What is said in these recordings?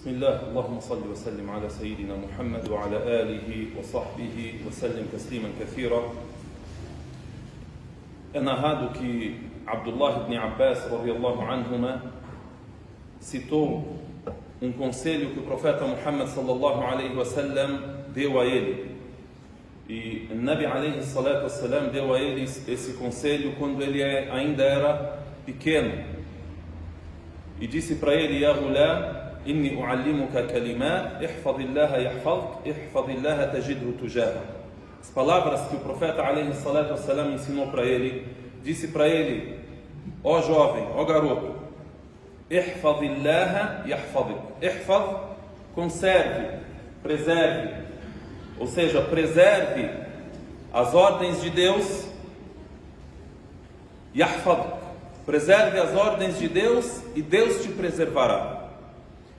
بسم الله اللهم صل وسلم على سيدنا محمد وعلى آله وصحبه وسلم تسليما كثيرا. É narrado que Abdullah ibn Abbas radiyallahu anhuma citou conselho que o profeta Muhammad sallallahu alaihi wasallam deu a ele. E o Nabi alaihi salatu wassalam deu a ele esse conselho quando ele ainda era pequeno. E disse para ele: Ya ghulam, inni u'allimuka kalimat, ihfadillaha yahfadk, ihfadillaha tajidhu tujahak. As palavras que o profeta alaihi salatu wassalam ensinou para ele, disse para ele: ó jovem, ó garoto, ihfadillaha yahfadik. Ihfad, conserve, preserve, ou seja, preserve as ordens de Deus. Yahfadik, preserve as ordens de Deus e Deus te preservará.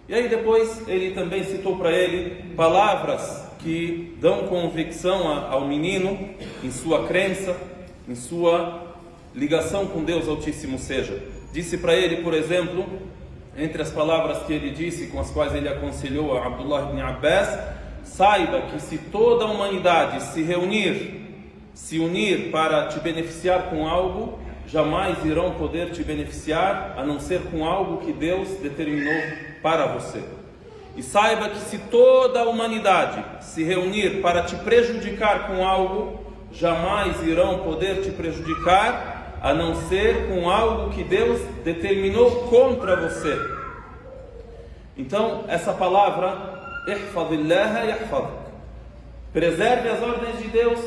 E aí depois ele também citou para ele palavras que dão convicção ao menino em sua crença, em sua ligação com Deus Altíssimo seja. Disse para ele, por exemplo, entre as palavras que ele disse, com as quais ele aconselhou a Abdullah ibn Abbas: saiba que se toda a humanidade se unir para te beneficiar com algo, jamais irão poder te beneficiar a não ser com algo que Deus determinou para você. E saiba que se toda a humanidade se reunir para te prejudicar com algo, jamais irão poder te prejudicar a não ser com algo que Deus determinou contra você. Então, essa palavra, ihfadillaha yahfadik, preserve as ordens de Deus,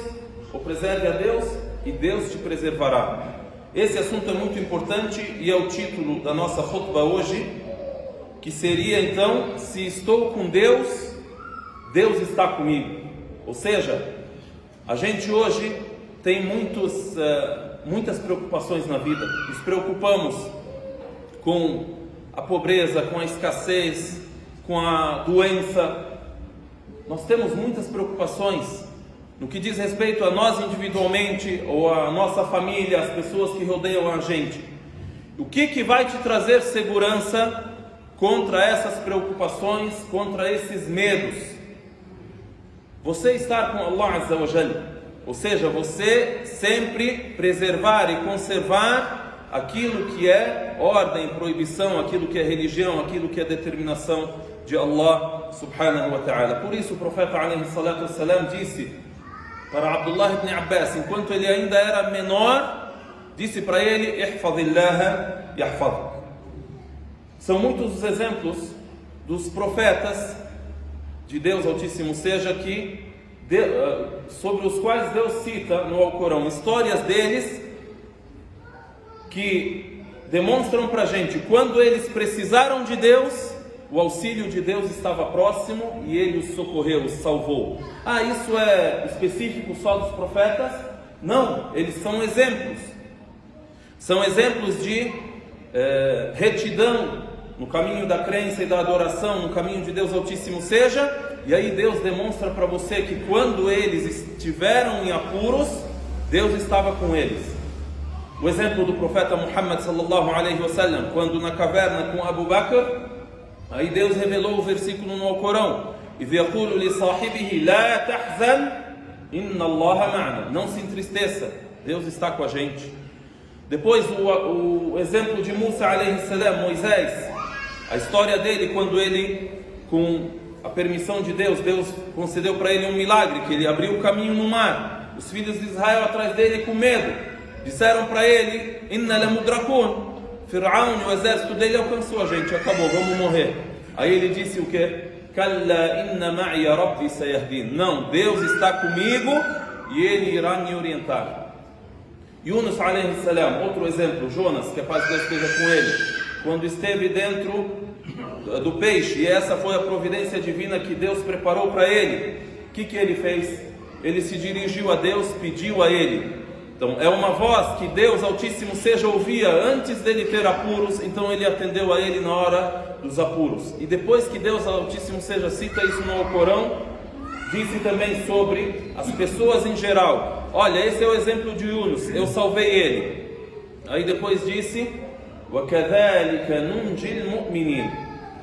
ou preserve a Deus, e Deus te preservará. Esse assunto é muito importante e é o título da nossa khutbah hoje, que seria então: se estou com Deus, Deus está comigo. Ou seja, a gente hoje tem muitas preocupações na vida. Nos preocupamos com a pobreza, com a escassez, com a doença. Nós temos muitas preocupações no que diz respeito a nós individualmente, ou a nossa família, as pessoas que rodeiam a gente. O que vai te trazer segurança contra essas preocupações, contra esses medos? Você estar com Allah Azza wa Jalla, ou seja, você sempre preservar e conservar aquilo que é ordem, proibição, aquilo que é religião, aquilo que é determinação de Allah subhanahu wa ta'ala. Por isso o profeta alaihi salatu wassalam disse para Abdullah ibn Abbas, enquanto ele ainda era menor, disse para ele: ihfadillaha yahfadik. São muitos os exemplos dos profetas de Deus Altíssimo seja sobre os quais Deus cita no Alcorão histórias deles que demonstram para a gente quando eles precisaram de Deus, o auxílio de Deus estava próximo e ele os socorreu, os salvou. Isso é específico só dos profetas? Não, eles são exemplos. São exemplos de retidão no caminho da crença e da adoração, no caminho de Deus Altíssimo seja. E aí Deus demonstra para você que quando eles estiveram em apuros, Deus estava com eles. O exemplo do profeta Muhammad sallallahu alaihi wasallam, quando na caverna com Abu Bakr, aí Deus revelou o versículo no Alcorão: إِذْ يَقُولُ لِصَاحِبِهِ لَا تَحْزَنْ إِنَّ اللَّهَ مَعَنَا. Não se entristeça, Deus está com a gente. Depois o exemplo de Musa alaihi salam, Moisés, a história dele quando ele, com a permissão de Deus, Deus concedeu para ele um milagre, que ele abriu o caminho no mar. Os filhos de Israel atrás dele com medo, disseram para ele: إِنَّ لَمُدْرَكُونَ. Firaun e o exército dele alcançou a gente, acabou, vamos morrer. Aí ele disse o quê? Kalla inna ma'iya rabbi sayahdin. Não, Deus está comigo e ele irá me orientar. Yunus alaihi salam, outro exemplo, Jonas, que a paz de Deus esteja com ele, quando esteve dentro do peixe, e essa foi a providência divina que Deus preparou para ele, o que ele fez? Ele se dirigiu a Deus, pediu a ele. Então é uma voz que Deus Altíssimo seja ouvia antes dele ter apuros, então ele atendeu a ele na hora dos apuros. E depois que Deus Altíssimo seja cita isso no Alcorão, disse também sobre as pessoas em geral: olha, esse é o exemplo de Yunus, eu salvei ele. Aí depois disse: وَكَذَلِكَ نُنْجِي الْمُؤْمِنِينَ.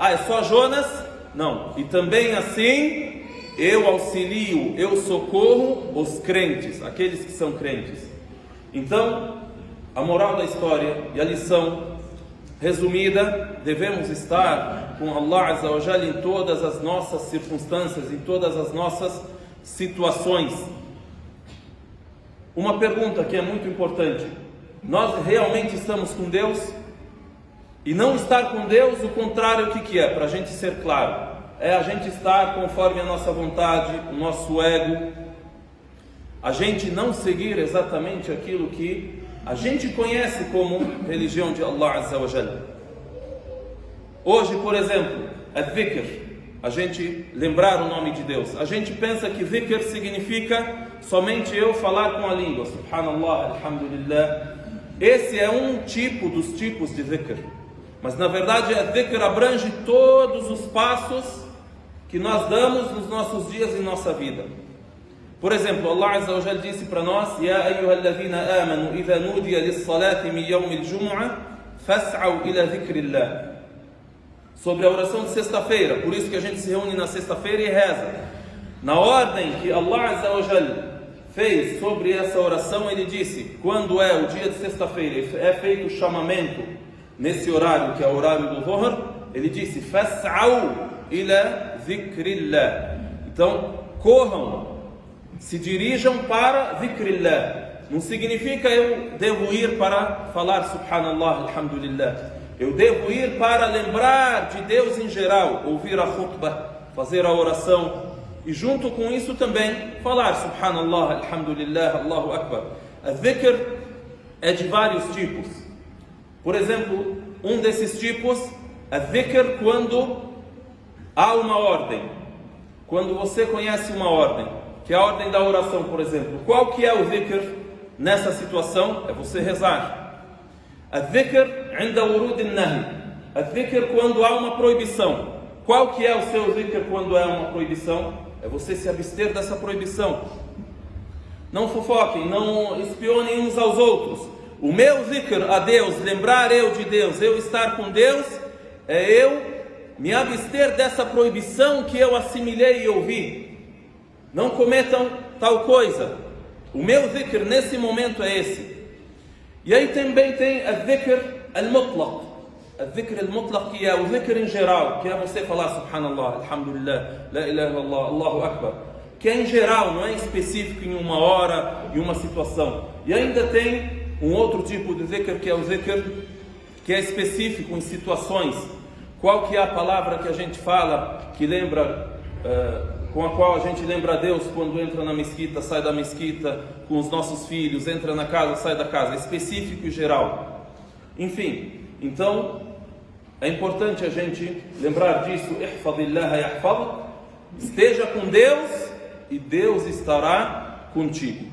É só Jonas? Não. E também assim, eu auxilio, eu socorro os crentes, aqueles que são crentes. Então, a moral da história e a lição resumida, devemos estar com Allah Azza wa Jalla em todas as nossas circunstâncias, em todas as nossas situações. Uma pergunta que é muito importante: nós realmente estamos com Deus? E não estar com Deus, o contrário, o que é? Para a gente ser claro, é a gente estar conforme a nossa vontade, o nosso ego, a gente não seguir exatamente aquilo que a gente conhece como religião de Allah Azza wa Jalla. Hoje, por exemplo, é dhikr, a gente lembrar o nome de Deus. A gente pensa que dhikr significa somente eu falar com a língua, subhanallah, alhamdulillah. Esse é um tipo dos tipos de dhikr. Mas na verdade a dhikr abrange todos os passos que nós damos nos nossos dias e nossa vida. Por exemplo, Allah Azza wa Jalla disse para nós: Ya ayyuhalladhina amanu idha nudiya lis-salati min yawmil jumu'ah fas'au ila dhikrillah. Sobre a oração de sexta-feira, por isso que a gente se reúne na sexta-feira e reza. Na ordem que Allah Azza wa Jalla fez sobre essa oração, ele disse: quando é o dia de sexta-feira, é feito o chamamento nesse horário, que é o horário do Dhuhr, ele disse: fas'au ila dhikrillah. Então, corram, se dirijam para dhikrillah. Não significa eu devo ir para falar subhanallah, alhamdulillah. Eu devo ir para lembrar de Deus em geral, ouvir a khutbah, fazer a oração, e junto com isso também falar subhanallah, alhamdulillah, Allahu Akbar. A dhikr é de vários tipos. Por exemplo, um desses tipos, a dhikr quando há uma ordem. Quando você conhece uma ordem, que é a ordem da oração, por exemplo. Qual que é o dhikr nessa situação? É você rezar. A dhikr inda urud al-nahy. A dhikr quando há uma proibição. Qual que é o seu dhikr quando é uma proibição? É você se abster dessa proibição. Não fofoquem, não espionem uns aos outros. O meu dhikr a Deus, lembrar eu de Deus, eu estar com Deus, é eu me abster dessa proibição que eu assimilei e ouvi. Não cometam tal coisa. O meu dhikr nesse momento é esse. E aí também tem a dhikr al-mutlaq. A dhikr al-mutlaq, que é o dhikr em geral, que é você falar subhanallah, alhamdulillah, la ilaha illallah, Allahu Akbar. Que é em geral, não é específico em uma hora, em uma situação. E ainda tem um outro tipo de dhikr, que é o dhikr que é específico em situações. Qual que é a palavra que a gente fala, que lembra, com a qual a gente lembra a Deus quando entra na mesquita, sai da mesquita, com os nossos filhos, entra na casa, sai da casa, é específico e geral. Enfim, então é importante a gente lembrar disso. Ihfadillah yahfaduk. Esteja com Deus e Deus estará contigo.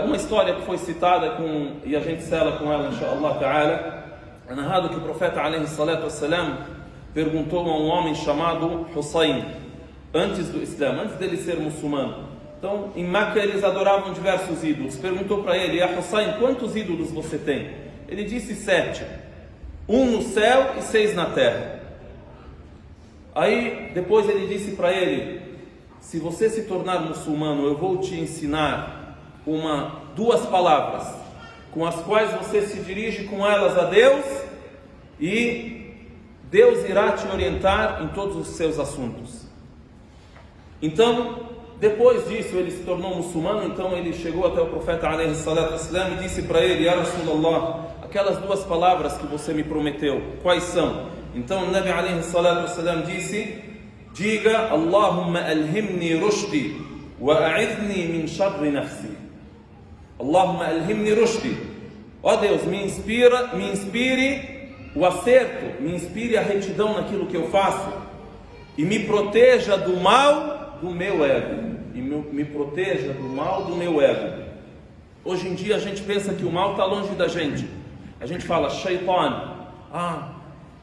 Uma história que foi citada e a gente sela com ela, inshallah ta'ala, é narrado que o profeta alayhi salatu wassalam perguntou a um homem chamado Hussein, antes do Islã, antes dele ser muçulmano. Então, em Meca eles adoravam diversos ídolos. Perguntou para ele: Ya Hussein, quantos ídolos você tem? Ele disse 7. 1 no céu e 6 na terra. Aí, depois ele disse para ele: se você se tornar muçulmano, eu vou te ensinar duas palavras, com as quais você se dirige com elas a Deus, e Deus irá te orientar em todos os seus assuntos. Então, depois disso, ele se tornou muçulmano. Então ele chegou até o profeta alayhi salatu wassalam e disse para ele: Ya Rasulallah, aquelas duas palavras que você me prometeu, quais são? Então o Nabi alayhi salatu wassalam disse: diga Allahumma alhimni rushdi wa a'idhni min sharri nafsi. Allahumma alhimni rushdi. Ó Deus, me inspire o acerto, me inspire a retidão naquilo que eu faço, e me proteja do mal do meu ego. E me proteja do mal do meu ego. Hoje em dia a gente pensa que o mal está longe da gente. A gente fala shaitan,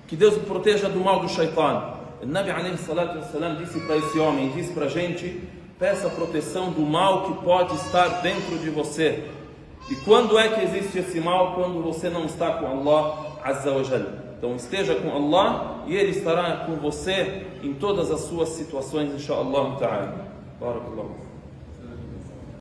que Deus me proteja do mal do shaitan. O Nabi alayhi salatu wassalam disse para esse homem, disse para a gente: peça proteção do mal que pode estar dentro de você. E quando é que existe esse mal? Quando você não está com Allah Azza wa Jalla. Então esteja com Allah e Ele estará com você em todas as suas situações, inshaAllah ta'ala. Barakallahu.